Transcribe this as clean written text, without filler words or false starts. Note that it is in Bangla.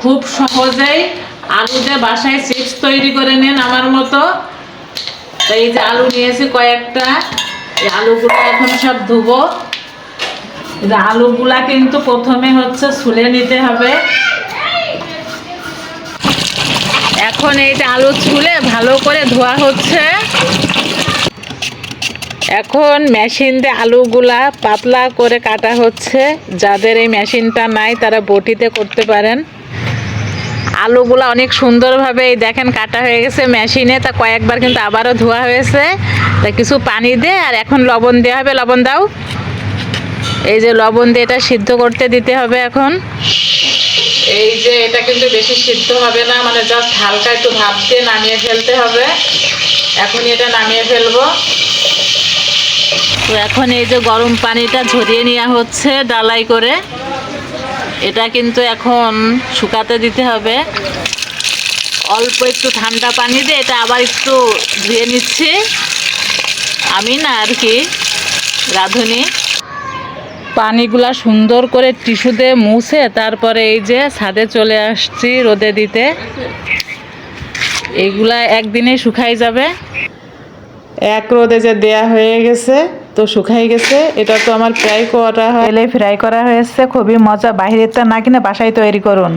খুব সহজেই আলু দিয়ে বাসায় চিপস তৈরি করে নেন আমার মতো। তো এই যে আলু নিয়েছি কয়েকটা, এই আলুগুলো এখন সব ধুবো। আলুগুলা কিন্তু প্রথমে হচ্ছে ছুলে নিতে হবে। এখন এইটা আলু ছুলে ভালো করে ধোয়া হচ্ছে। এখন মেশিন দিয়ে আলুগুলা পাতলা করে কাটা হচ্ছে। যাদের এই মেশিনটা নাই তারা বটিতে করতে পারেন। আলুগুলা অনেক সুন্দরভাবে এই দেখেন কাটা হয়ে গেছে মেশিনে। তা কয়েকবার কিন্তু আবারও ধোয়া হয়েছে। তা কিছু পানি দিয়ে আর এখন লবণ দেওয়া হবে। লবণ দাও। এই যে লবণ দিয়ে এটা সিদ্ধ করতে দিতে হবে এখন। এই যে এটা কিন্তু বেশি সিদ্ধ হবে না, মানে জাস্ট হালকা একটু ভাপ দিয়ে নামিয়ে ফেলতে হবে। এখনই এটা নামিয়ে ফেলবো। তো এখন এই যে গরম পানিটা ঝরিয়ে নেওয়া হচ্ছে ডালাই করে। এটা কিন্তু এখন শুকাতে দিতে হবে। অল্প একটু ঠান্ডা পানি দিয়ে এটা আবার একটু ধুয়ে নিচ্ছি। আমি না আর কি, রাঁধুনি। পানিগুলা সুন্দর করে টিস্যু দিয়ে মুছে তারপরে এই যে ছাদে চলে আসছি রোদে দিতে। এইগুলা একদিনে শুকাই যাবে। এক রোদে যে দেয়া হয়ে গেছে তো শুকাই গেছে। এটা তো আমার ফ্রাই করা হয়েছে, খুবই মজা। বাইরেরটা না কিনে বাসায় তৈরি করুন।